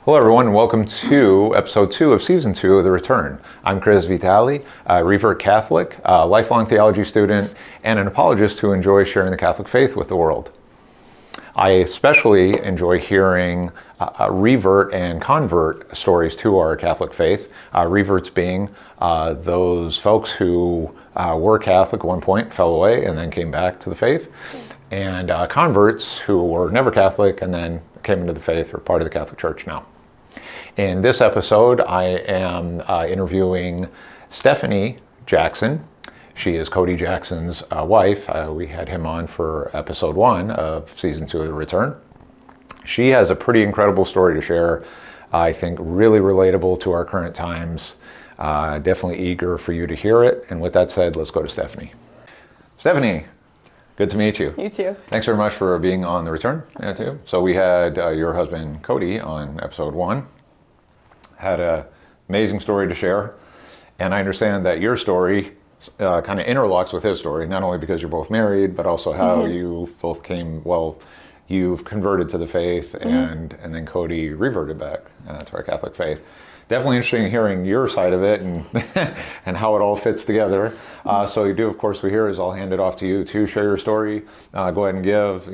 Hello everyone and welcome to episode 2 of season 2 of The Return. I'm Chris Vitale, a revert Catholic, a lifelong theology student, and an apologist who enjoys sharing the Catholic faith with the world. I especially enjoy hearing revert and convert stories to our Catholic faith. Reverts being those folks who were Catholic at one point, fell away, and then came back to the faith. And converts who were never Catholic and then came into the faith or part of the Catholic Church now. In this episode, I am interviewing Stephanie Jackson. She is Cody Jackson's wife. We had him on for episode 1 of season 2 of The Return. She has a pretty incredible story to share. I think really relatable to our current times. Definitely eager for you to hear it. And with that said, let's go to Stephanie. Stephanie, good to meet you. You too. Thanks very much for being on The Return. Yeah, too. So we had your husband Cody on episode 1. Had an amazing story to share. And I understand that your story kind of interlocks with his story, not only because you're both married, but also how you both came, you've converted to the faith and then Cody reverted back to our Catholic faith. Definitely interesting hearing your side of it and and how it all fits together. So you do, of course, we hear is I'll hand it off to you to share your story. Go ahead and give,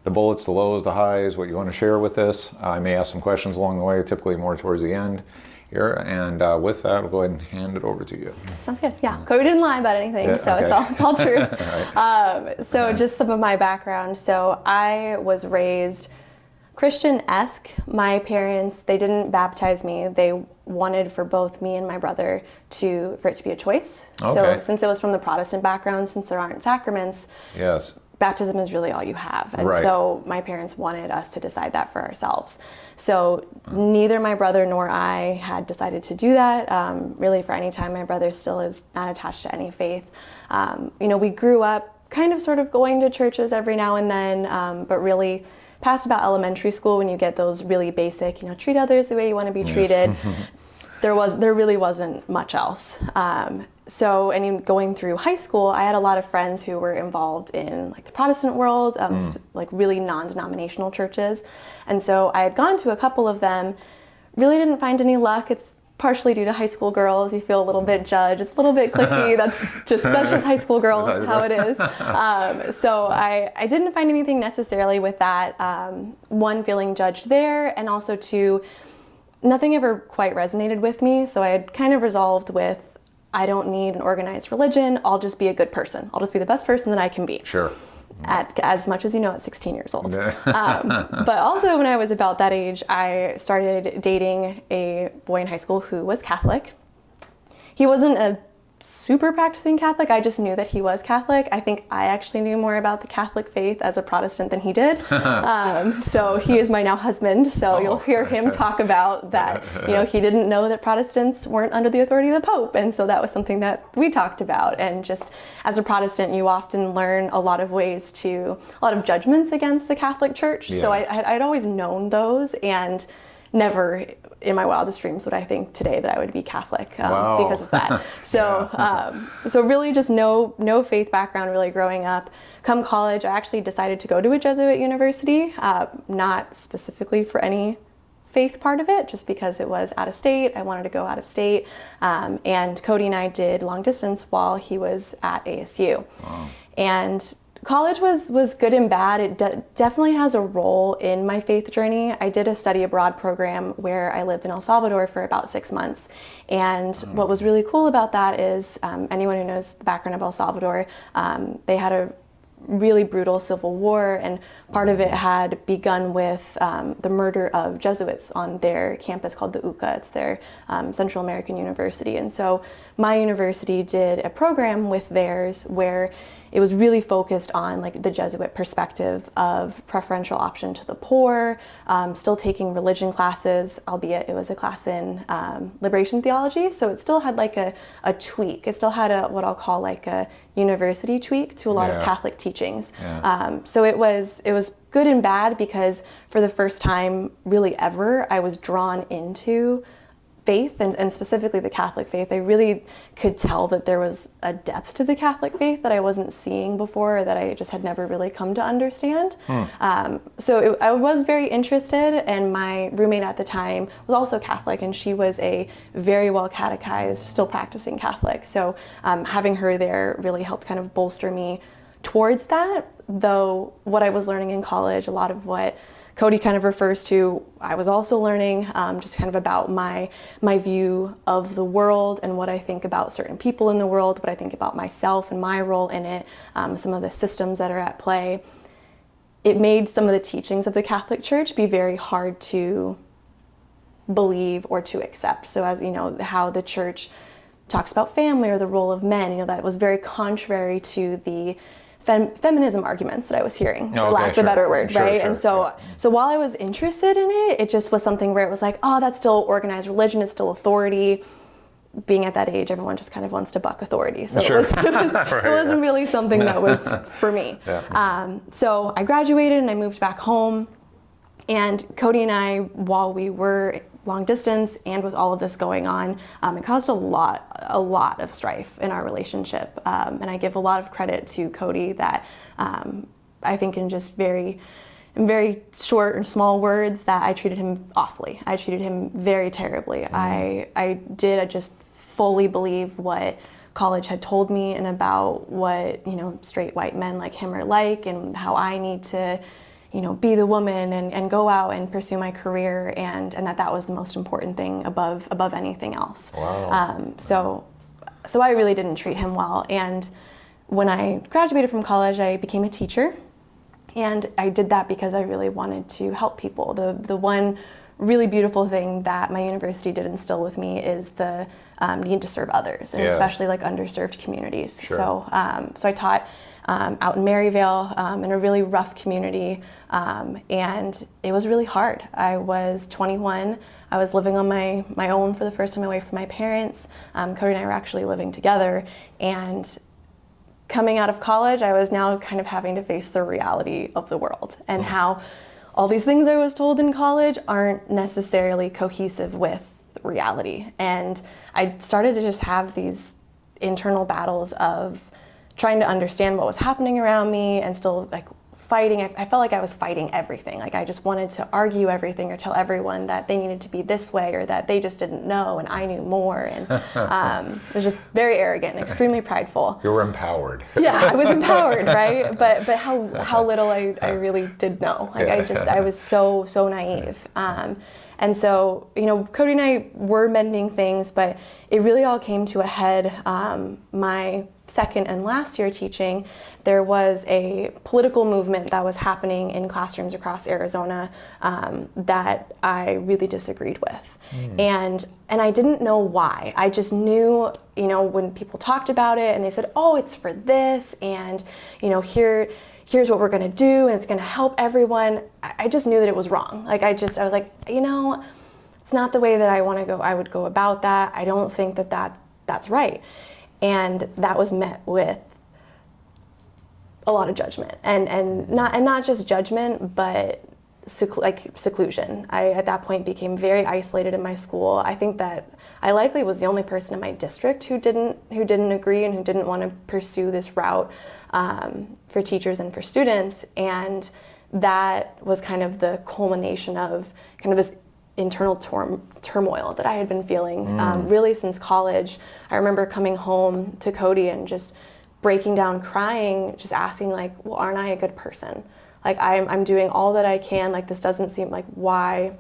the bullets, the lows, the highs, what you want to share with this. I may ask some questions along the way, typically more towards the end here. And with that, I'll go ahead and hand it over to you. Sounds good. Yeah, Cody didn't lie about anything, so okay. It's all true. Right. So just some of my background. So I was raised Christian-esque. My parents, they didn't baptize me. They wanted for both me and my brother for it to be a choice. Okay. So since it was from the Protestant background, since there aren't sacraments, yes, baptism is really all you have. And so my parents wanted us to decide that for ourselves. So neither my brother nor I had decided to do that. Really for any time, my brother still is not attached to any faith. We grew up kind of sort of going to churches every now and then, but really past about elementary school, when you get those really basic, treat others the way you want to be treated, there really wasn't much else. So going through high school, I had a lot of friends who were involved in the Protestant world, really non-denominational churches. And so I had gone to a couple of them, really didn't find any luck. It's partially due to high school girls. You feel a little bit judged. It's a little bit cliquey. That's just high school girls, how it is. So I didn't find anything necessarily with that. One, feeling judged there, and also two, nothing ever quite resonated with me. So I had kind of resolved with, I don't need an organized religion. I'll just be a good person. I'll just be the best person that I can be. Sure. At as much as at 16 years old. But also when I was about that age, I started dating a boy in high school who was Catholic. He wasn't a super practicing Catholic. I just knew that he was Catholic. I think I actually knew more about the Catholic faith as a Protestant than he did. So he is my now husband. So you'll hear him talk about that, he didn't know that Protestants weren't under the authority of the Pope. And so that was something that we talked about. And just as a Protestant, you often learn a lot of judgments against the Catholic Church. Yeah. So I'd always known those, and never in my wildest dreams would I think today that I would be Catholic because of that. So so really just no faith background really growing up. Come college, I actually decided to go to a Jesuit university, not specifically for any faith part of it, just because it was out of state. I wanted to go out of state. And Cody and I did long distance while he was at ASU. Wow. And college was good and bad. It definitely has a role in my faith journey. I did a study abroad program where I lived in El Salvador for about 6 months. And what was really cool about that is anyone who knows the background of El Salvador, they had a really brutal civil war, and part of it had begun with the murder of Jesuits on their campus called the UCA. It's their Central American University. And so my university did a program with theirs where it was really focused on the Jesuit perspective of preferential option to the poor, still taking religion classes, albeit it was a class in liberation theology. So it still had a tweak. It still had what I'll call a university tweak to a lot of Catholic teachings. Yeah. So it was good and bad, because for the first time really ever, I was drawn into faith, and specifically the Catholic faith, I really could tell that there was a depth to the Catholic faith that I wasn't seeing before, that I just had never really come to understand. I was very interested, and my roommate at the time was also Catholic, and she was a very well catechized, still practicing Catholic. So having her there really helped kind of bolster me towards that, though what I was learning in college, a lot of what Cody kind of refers to, I was also learning, just kind of about my view of the world and what I think about certain people in the world, what I think about myself and my role in it, some of the systems that are at play. It made some of the teachings of the Catholic Church be very hard to believe or to accept. So as you know, how the Church talks about family or the role of men, you know, that was very contrary to the feminism arguments that I was hearing, for lack of a better word, right? And so while I was interested in it, it just was something where it was like, oh, that's still organized religion, it's still authority. Being at that age, everyone just kind of wants to buck authority. So it wasn't really something that was for me. So I graduated and I moved back home. And Cody and I, while we were long distance and with all of this going on, it caused a lot of strife in our relationship. And I give a lot of credit to Cody that I think in just in very short and small words, that I treated him awfully. I treated him very terribly. I just fully believe what college had told me and about what, you know, straight white men like him are like, and how I need to, you know, be the woman and go out and pursue my career, and that was the most important thing above anything else. Wow. So I really didn't treat him well. And when I graduated from college, I became a teacher, and I did that because I really wanted to help people. The one really beautiful thing that my university did instill with me is the need to serve others, and especially like underserved communities. So I taught out in Maryvale, in a really rough community, and it was really hard. I was 21. I was living on my own for the first time away from my parents. Cody and I were actually living together, and coming out of college, I was now kind of having to face the reality of the world, and how all these things I was told in college aren't necessarily cohesive with reality. And I started to just have these internal battles of trying to understand what was happening around me, and still like fighting. I felt like I was fighting everything. Like I just wanted to argue everything or tell everyone that they needed to be this way, or that they just didn't know and I knew more. And it was just very arrogant and extremely prideful. You were empowered. Yeah, I was empowered, right? But how little I really did know. Like I was so naive. And so, you know, Cody and I were mending things, but it really all came to a head my second and last year teaching. There was a political movement that was happening in classrooms across Arizona that I really disagreed with. And I didn't know why. I just knew, you know, when people talked about it and they said, oh, it's for this, and, you know, here's what we're going to do, and it's going to help everyone. I just knew that it was wrong. Like I was like, you know, it's not the way that I would go about that. I don't think that's right. And that was met with a lot of judgment, and not just judgment, but seclusion. I at that point became very isolated in my school. I think that I likely was the only person in my district who didn't agree and who didn't want to pursue this route for teachers and for students. And that was kind of the culmination of kind of this internal turmoil that I had been feeling really since college. I remember coming home to Cody and just breaking down crying, just asking like, well, aren't I a good person? Like I'm doing all that I can. Like this doesn't seem like what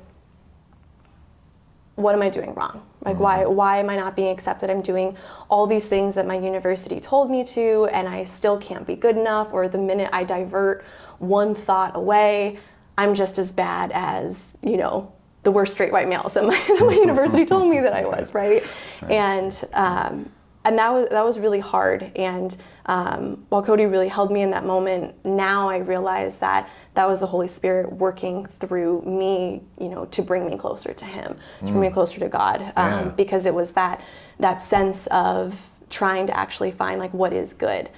am I doing wrong? Like why am I not being accepted? I'm doing all these things that my university told me to, and I still can't be good enough. Or the minute I divert one thought away, I'm just as bad as, you know, the worst straight white males that my university told me that I was, right? And that was really hard. And while Cody really held me in that moment, now I realize that was the Holy Spirit working through me, you know, to bring me closer to Him, to bring me closer to God, because it was that sense of trying to actually find like what is good.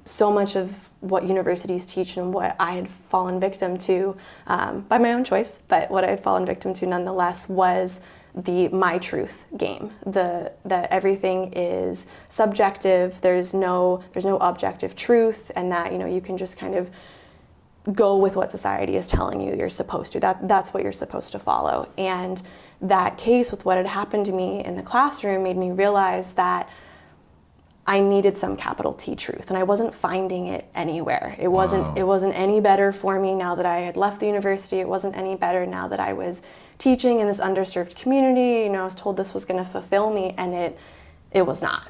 So much of what universities teach and what I had fallen victim to by my own choice, but what I had fallen victim to nonetheless was the my truth game, that everything is subjective, there's no objective truth, and that, you know, you can just kind of go with what society is telling you you're supposed to. That's what you're supposed to follow. And that case with what had happened to me in the classroom made me realize that I needed some capital T truth, and I wasn't finding it anywhere. It wasn't any better for me now that I had left the university. It wasn't any better now that I was teaching in this underserved community. You know, I was told this was going to fulfill me, and it was not.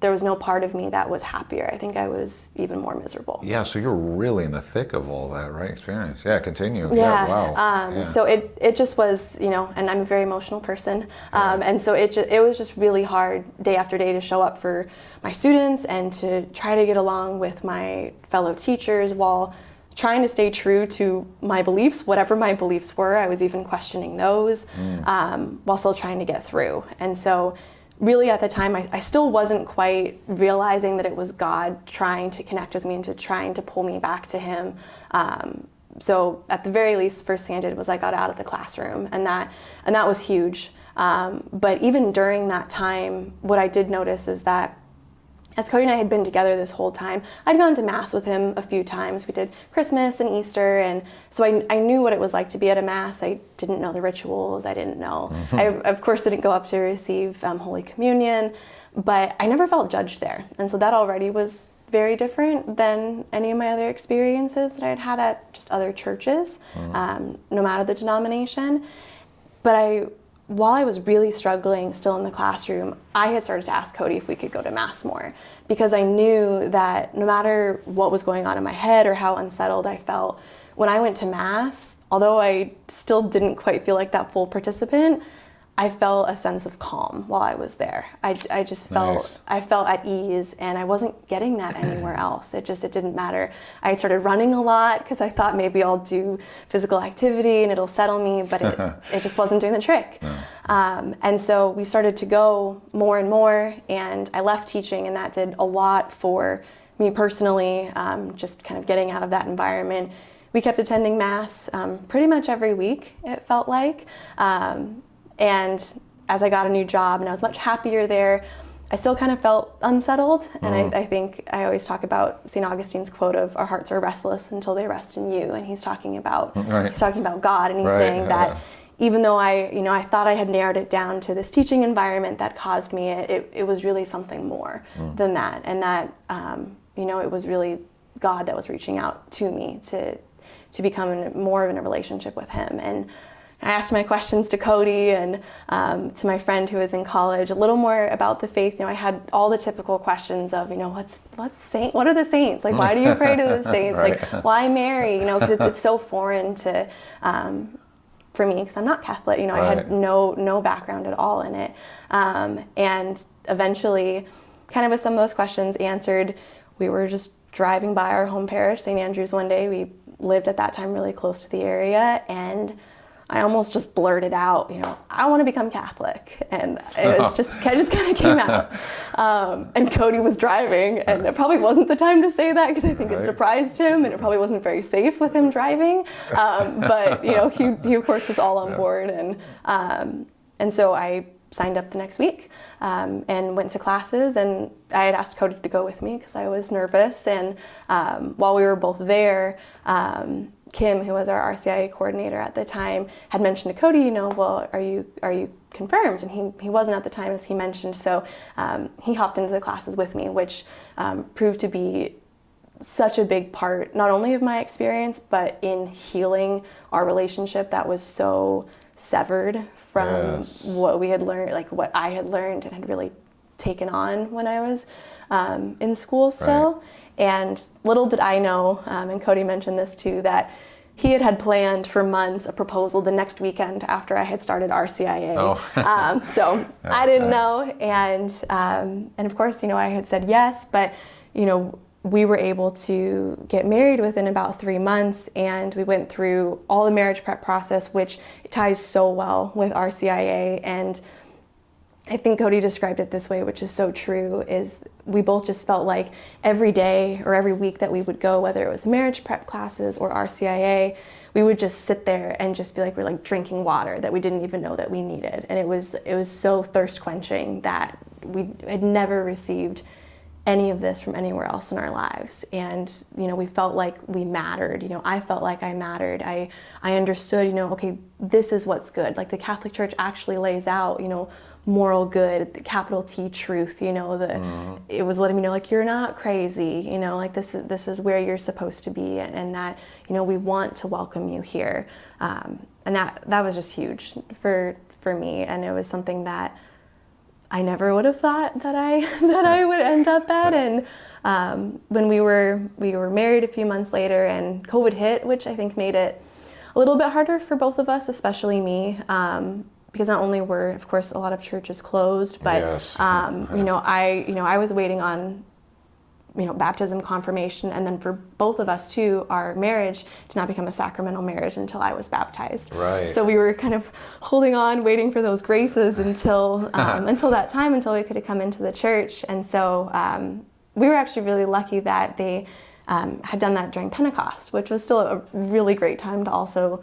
There was no part of me that was happier. I think I was even more miserable. Yeah, so you're really in the thick of all that, right? Experience. Yeah, continue. Yeah. Wow. So it just was, you know, and I'm a very emotional person. And so it was just really hard day after day to show up for my students and to try to get along with my fellow teachers while trying to stay true to my beliefs, whatever my beliefs were. I was even questioning those while still trying to get through. And so really at the time, I still wasn't quite realizing that it was God trying to connect with me and trying to pull me back to him. So at the very least, the first thing I did was I got out of the classroom, and that was huge. But even during that time, what I did notice is that as Cody and I had been together this whole time, I'd gone to Mass with him a few times. We did Christmas and Easter, and so I knew what it was like to be at a Mass. I didn't know the rituals. I didn't know. I, of course, didn't go up to receive Holy Communion, but I never felt judged there. And so that already was very different than any of my other experiences that I'd had at just other churches, no matter the denomination. But while I was really struggling still in the classroom, I had started to ask Cody if we could go to Mass more, because I knew that no matter what was going on in my head or how unsettled I felt, when I went to Mass, although I still didn't quite feel like that full participant, I felt a sense of calm while I was there. I just felt, I felt at ease, and I wasn't getting that anywhere else. It didn't matter. I had started running a lot because I thought maybe I'll do physical activity and it'll settle me, but it just wasn't doing the trick. No. And so we started to go more and more, and I left teaching, and that did a lot for me personally, just kind of getting out of that environment. We kept attending Mass pretty much every week, it felt like. And as I got a new job and I was much happier there, I still kind of felt unsettled. And I think I always talk about St. Augustine's quote of "Our hearts are restless until they rest in you." And he's talking about God, and he's saying that even though I thought I had narrowed it down to this teaching environment that caused me it was really something more than that. And that it was really God that was reaching out to me to become more in a relationship with him. And I asked my questions to Cody and to my friend who was in college a little more about the faith. I had all the typical questions of, what are the saints? Like, why do you pray to the saints? Like, why Mary? Because it's so foreign to, for me, because I'm not Catholic. I had no background at all in it. And eventually, kind of with some of those questions answered, we were just driving by our home parish, St. Andrew's, one day. We lived at that time really close to the area, and I almost just blurted out, I want to become Catholic. And it was just kind of came out. And Cody was driving, and it probably wasn't the time to say that because I think it surprised him, and it probably wasn't very safe with him driving. But, he of course was all on board. And so I signed up the next week and went to classes, and I had asked Cody to go with me because I was nervous. And while we were both there, Kim, who was our RCIA coordinator at the time, had mentioned to Cody, well, are you confirmed? And he wasn't at the time, as he mentioned, so he hopped into the classes with me, which proved to be such a big part, not only of my experience, but in healing our relationship that was so severed from what we had learned, like what I had learned and had really taken on when I was in school still. Right. And little did I know, and Cody mentioned this too, that he had planned for months a proposal the next weekend after I had started RCIA. So I didn't know, and of course, I had said yes, but we were able to get married within about 3 months, and we went through all the marriage prep process, which ties so well with RCIA. And I think Cody described it this way, which is so true, is we both just felt like every day or every week that we would go, whether it was marriage prep classes or RCIA, we would just sit there and just feel like we're like drinking water that we didn't even know that we needed. And it was so thirst quenching that we had never received any of this from anywhere else in our lives. And, we felt like we mattered. I felt like I mattered. I understood, okay, this is what's good. Like the Catholic Church actually lays out, moral good, the capital T truth, it was letting me know, like, you're not crazy, like this is where you're supposed to be, and that, we want to welcome you here. And that was just huge for me. And it was something that I never would have thought that I would end up at. And when we were married a few months later and COVID hit, which I think made it a little bit harder for both of us, especially me, because not only were, of course, a lot of churches closed, but yes. I was waiting on baptism, confirmation, and then for both of us too, our marriage to not become a sacramental marriage until I was baptized. Right. So we were kind of holding on, waiting for those graces until that time, until we could come into the church. And so we were actually really lucky that they had done that during Pentecost, which was still a really great time to also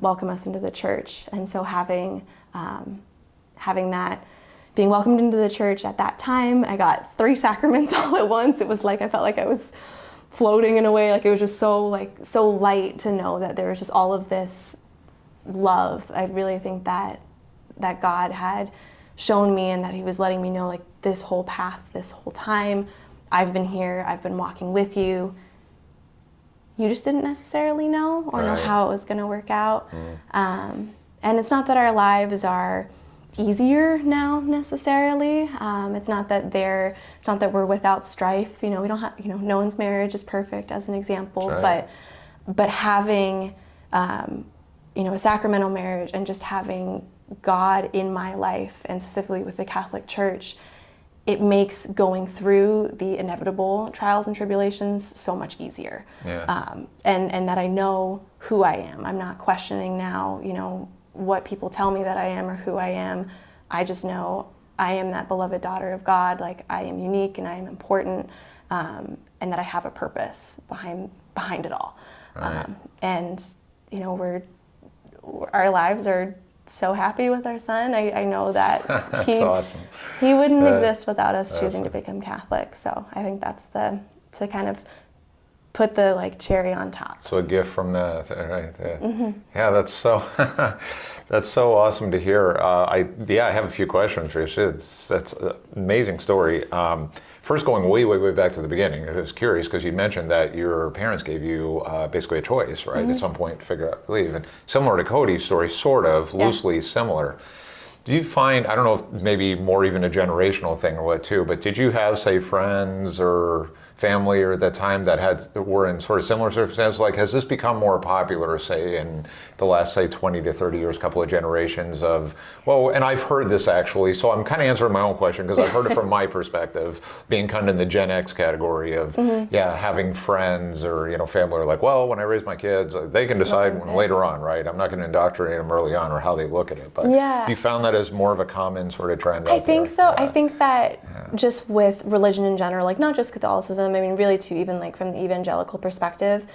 welcome us into the church. And so having that, being welcomed into the church at that time, I got 3 sacraments all at once. It was like I felt like I was floating in a way. Like it was just so light to know that there was just all of this love. I really think that God had shown me, and that He was letting me know, like, this whole path, this whole time, I've been here, I've been walking with you. You just didn't necessarily know or know how it was going to work out. And it's not that our lives are easier now necessarily. It's not that we're without strife. We don't have, no one's marriage is perfect, as an example. Right. But having, a sacramental marriage and just having God in my life, and specifically with the Catholic Church, it makes going through the inevitable trials and tribulations so much easier. Yeah. And that I know who I am. I'm not questioning now, what people tell me that I am or who I am. I just know I am that beloved daughter of God. Like, I am unique and I am important, and that I have a purpose behind it all. Right. And our lives are so happy with our son. I know that That's awesome. he wouldn't exist without us choosing to become Catholic. So I think that's to kind of put the cherry on top. So a gift from that, right? Yeah, that's so that's so awesome to hear. I have a few questions for you. That's an amazing story. First, going way back to the beginning, I was curious because you mentioned that your parents gave you basically a choice, right? At some point to figure out to leave, and similar to Cody's story, sort of loosely similar. Do you find, I don't know if maybe more even a generational thing or what too, but did you have, say, friends or family or at that time that were in sort of similar circumstances? Like, has this become more popular, say, in the last, say, 20 to 30 years, couple of generations of, and I've heard this actually, so I'm kind of answering my own question because I've heard it from my perspective, being kind of in the Gen X category of, having friends or, family are like, well, when I raise my kids, they can decide later on, right? I'm not going to indoctrinate them early on or how they look at it. But you found that as more of a common sort of trend out I think there? so. Yeah. I think that just with religion in general, like not just Catholicism, I mean, really too, even like from the evangelical perspective,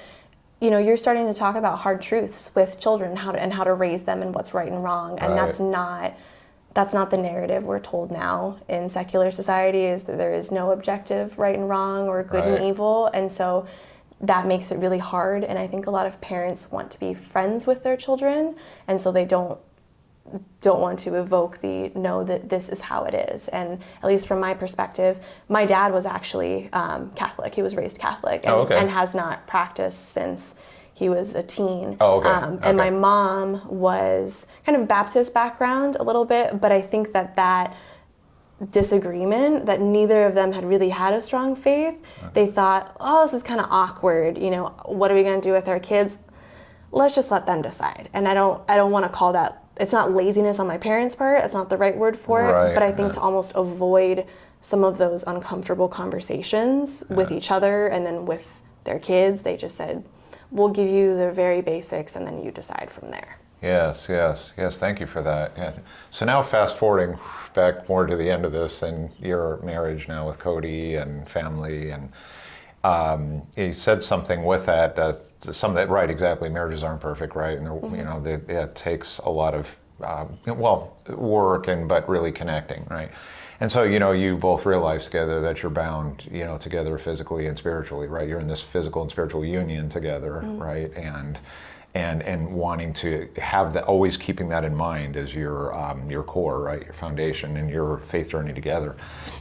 you're starting to talk about hard truths with children, how to raise them and what's right and wrong. And that's not the narrative we're told now in secular society, is that there is no objective right and wrong or good and evil. And so that makes it really hard. And I think a lot of parents want to be friends with their children, and so they don't want to evoke know that this is how it is. And at least from my perspective, my dad was actually Catholic. He was raised Catholic and has not practiced since he was a teen. And my mom was kind of Baptist background a little bit, but I think that disagreement, that neither of them had really had a strong faith, they thought, this is kind of awkward. What are we going to do with our kids? Let's just let them decide. And I don't want to call that, it's not laziness on my parents' part, it's not the right word for it, but I think to almost avoid some of those uncomfortable conversations with each other and then with their kids, they just said, we'll give you the very basics and then you decide from there. Yes, yes, yes. Thank you for that. Yeah. So now fast forwarding back more to the end of this and your marriage now with Cody and family, and you said something with that, right, exactly. Marriages aren't perfect, right? And you know, it takes a lot of work but really connecting, right? And so, you know, you both realize together that you're bound, you know, together physically and spiritually, right? You're in this physical and spiritual union together, right? And wanting to have that, always keeping that in mind as your core, right? Your foundation and your faith journey together.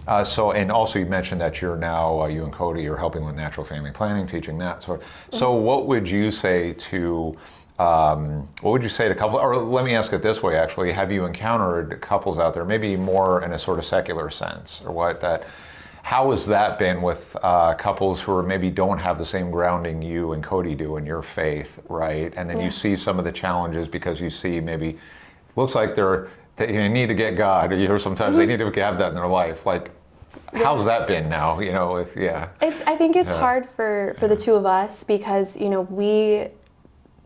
And also you mentioned that you're now, you and Cody are helping with natural family planning, teaching that. So what would you say to couples, or let me ask it this way actually, have you encountered couples out there, maybe more in a sort of secular sense, or how has that been with couples who maybe don't have the same grounding you and Cody do in your faith, right? And then you see some of the challenges because you see maybe, looks like they need to get God, or sometimes they need to have that in their life. Like, how's that been now, you know, I think it's hard for the two of us because, you know,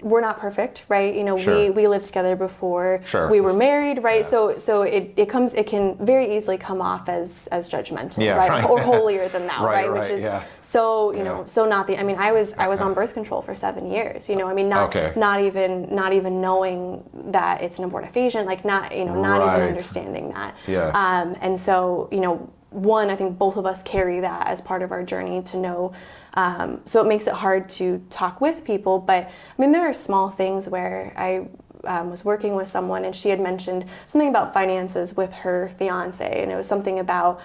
we're not perfect, right? You know, we lived together before we were married, right? So it can very easily come off as judgmental, right? Or holier than thou, right? Which is so, you know, so not the. I mean, I was on birth control for 7 years. You know, I mean, not even knowing that it's an abortifacient, like not even understanding that. And so, you know, I think both of us carry that as part of our journey to know. So it makes it hard to talk with people. But I mean, there are small things where I was working with someone and she had mentioned something about finances with her fiance. And it was something about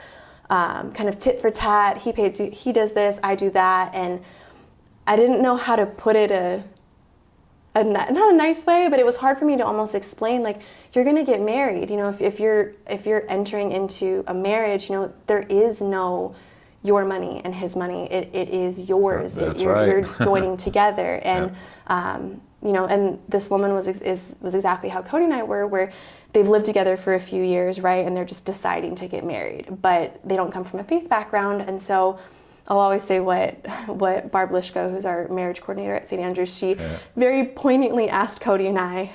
kind of tit for tat. He does this, I do that. And I didn't know how to put it not a nice way, but it was hard for me to almost explain, like, you're going to get married, you know, if you're entering into a marriage, you know, there is no your money and his money. It is yours. You're joining together. And you know, and this woman was exactly how Cody and I were, where they've lived together for a few years, right? And they're just deciding to get married, but they don't come from a faith background. And so I'll always say what Barb Lishko, who's our marriage coordinator at St. Andrews, she very poignantly asked Cody and I,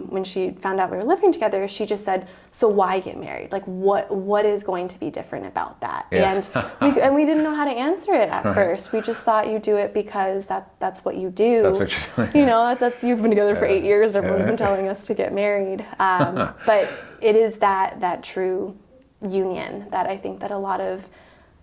when she found out we were living together, she just said, so why get married? Like, what is going to be different about that? And we didn't know how to answer it at first. We just thought you do it because that's what you do. That's what you do. You know, you've been together for 8 years. Everyone's been telling us to get married. But it is that true union that I think that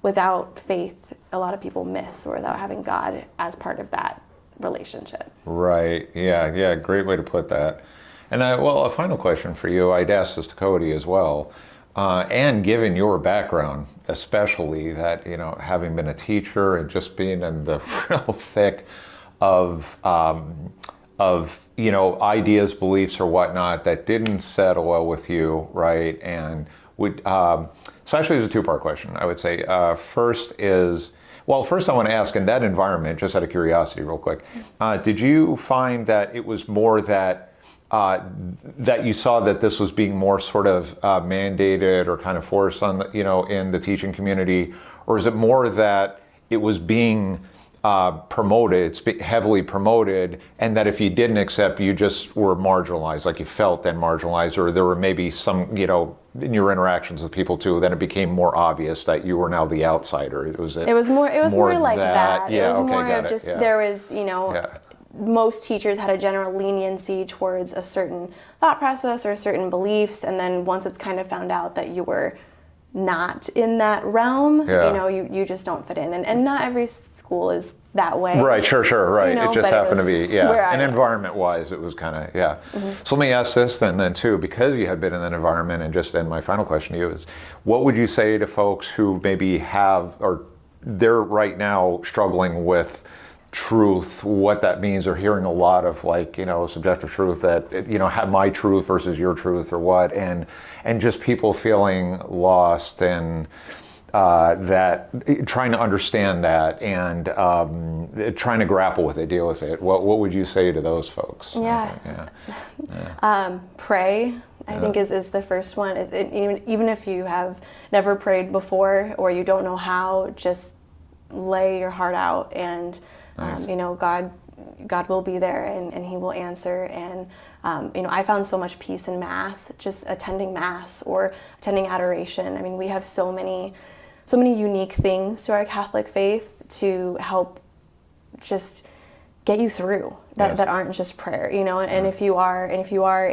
without faith, a lot of people miss, or without having God as part of that relationship. Right. Yeah. Great way to put that. And a final question for you. I'd ask this to Cody as well. And given your background, especially that, you know, having been a teacher and just being in the real thick of you know, ideas, beliefs, or whatnot that didn't settle well with you, right? And so actually, it's a two-part question, I would say. First I want to ask, in that environment, just out of curiosity real quick, did you find that it was more that you saw that this was being more sort of mandated or kind of forced on the, you know, in the teaching community, or is it more that it was being promoted, it's heavily promoted, and that if you didn't accept, you just were marginalized, like you felt then marginalized, or there were maybe some, you know, in your interactions with people too, then it became more obvious that you were now the outsider. It was more like that. Yeah, it was more of just, there was, you know, most teachers had a general leniency towards a certain thought process or certain beliefs, and then once it's kind of found out that you were not in that realm, you know, you just don't fit in. And not every school is that way. Right, sure, right. You know, it just happened to be, and environment-wise, it was kind of, So let me ask this then too, because you had been in that environment, and my final question to you is, what would you say to folks who maybe they're right now struggling with truth, what that means, or hearing a lot of, like, you know, subjective truth that, you know, have my truth versus your truth, or what, and just people feeling lost and that trying to understand that and trying to grapple with it, deal with it. What would you say to those folks? Pray, I think is the first one. Even if you have never prayed before or you don't know how, just lay your heart out and you know, God God will be there and he will answer. And, I found so much peace in Mass, just attending Mass or attending adoration. I mean, we have so many unique things to our Catholic faith to help just get you through that aren't just prayer, and if you are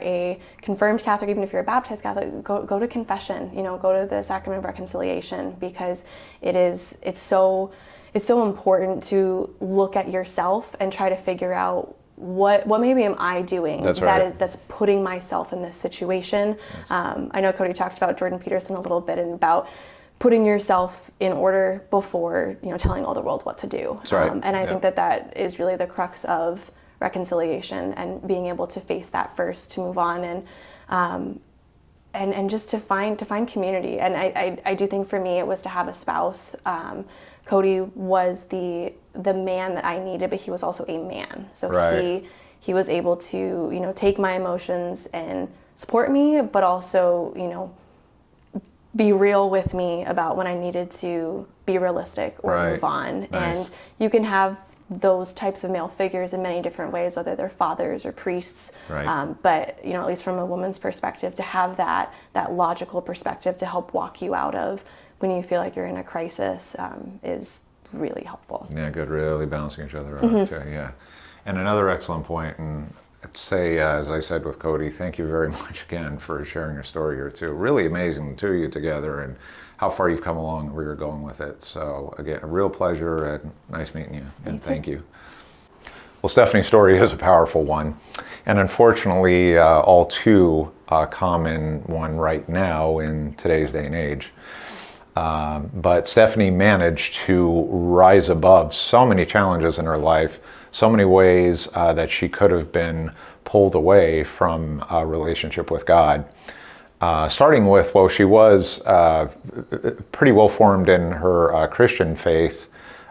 a confirmed Catholic, even if you're a baptized Catholic, go to confession, go to the sacrament of reconciliation, because it's so important to look at yourself and try to figure out what maybe am I doing that's putting myself in this situation. I know Cody talked about Jordan Peterson a little bit and about putting yourself in order before telling all the world what to do. That's right. And I think that is really the crux of reconciliation, and being able to face that first to move on, and just to find community. And I do think for me it was to have a spouse. Cody was the man that I needed, but he was also a man. So he was able to take my emotions and support me, but also be real with me about when I needed to be realistic or move on. Nice. And you can have those types of male figures in many different ways, whether they're fathers or priests. But at least from a woman's perspective, to have that logical perspective to help walk you out of when you feel like you're in a crisis is really helpful. Yeah, good. Really balancing each other out too. Yeah. And another excellent point, and I'd say, as I said with Cody, thank you very much again for sharing your story here too. Really amazing, the two of you together, and how far you've come along, where you're going with it. So again, a real pleasure, and nice meeting you, and thank you. Well, Stephanie's story is a powerful one, and unfortunately all too common one right now in today's day and age. But Stephanie managed to rise above so many challenges in her life, so many ways that she could have been pulled away from a relationship with God. Starting with, well, she was pretty well formed in her Christian faith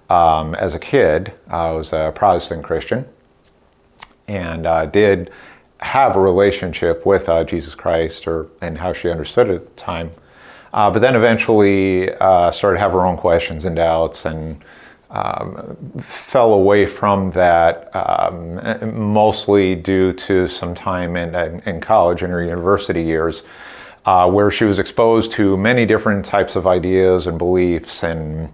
as a kid. Was a Protestant Christian, and did have a relationship with Jesus Christ, and how she understood it at the time. But then eventually started to have her own questions and doubts, and fell away from that, mostly due to some time in college, in her university years, where she was exposed to many different types of ideas and beliefs and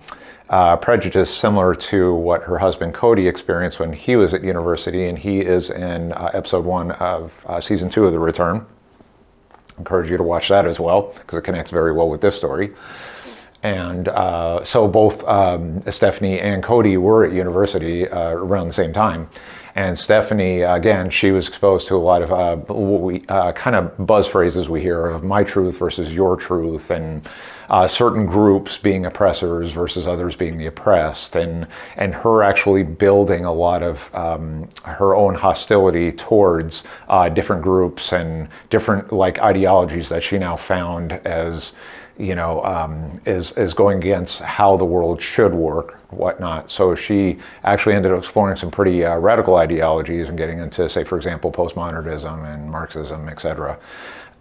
prejudice similar to what her husband Cody experienced when he was at university, and he is in episode 1 of season 2 of The Return. Encourage you to watch that as well, because it connects very well with this story. And so both Stephanie and Cody were at university around the same time. And Stephanie, again, she was exposed to a lot of what we kind of buzz phrases we hear of my truth versus your truth, and certain groups being oppressors versus others being the oppressed, and her actually building a lot of her own hostility towards different groups and different ideologies that she now found as is going against how the world should work, whatnot. So she actually ended up exploring some pretty radical ideologies and getting into, say, for example, postmodernism and Marxism, etc.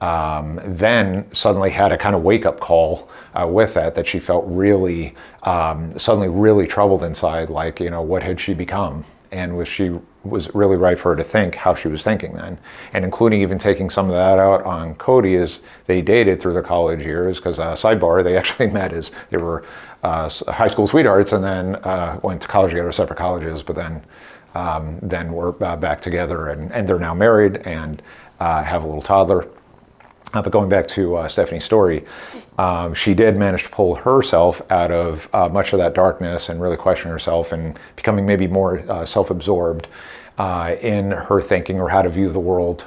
Then suddenly had a kind of wake-up call with that she felt really, suddenly really troubled inside, what had she become? And was really right for her to think how she was thinking then, and including even taking some of that out on Cody as they dated through the college years, because sidebar, they actually met as they were high school sweethearts, and then went to college together, separate colleges, but then we're back together, and they're now married and have a little toddler. But going back to Stephanie's story, she did manage to pull herself out of much of that darkness and really question herself, and becoming maybe more self-absorbed in her thinking, or how to view the world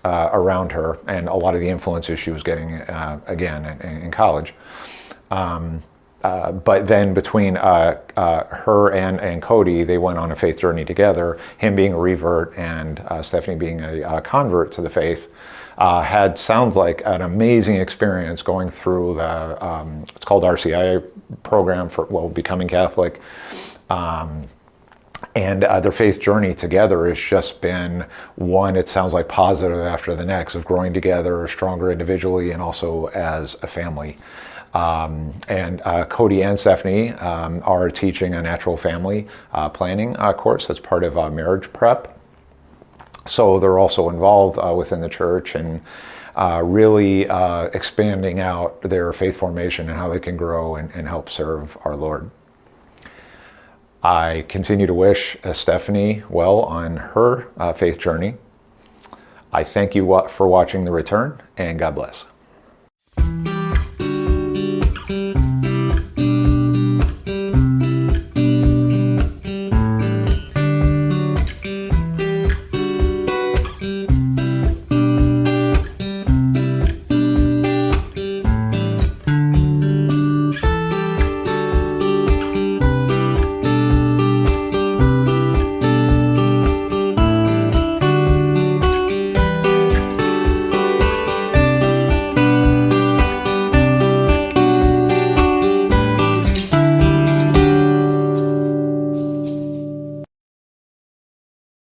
around her, and a lot of the influences she was getting again in college. But then between her and Cody, they went on a faith journey together, him being a revert and Stephanie being a convert to the faith. Sounds like an amazing experience going through the, it's called RICIA program for, becoming Catholic. And their faith journey together has just been one, it sounds like, positive after the next, of growing together, stronger individually and also as a family. And Cody and Stephanie are teaching a natural family planning course as part of marriage prep. So they're also involved within the church and really expanding out their faith formation and how they can grow and help serve our Lord. I continue to wish Stephanie well on her faith journey. I thank you for watching The Return, and God bless.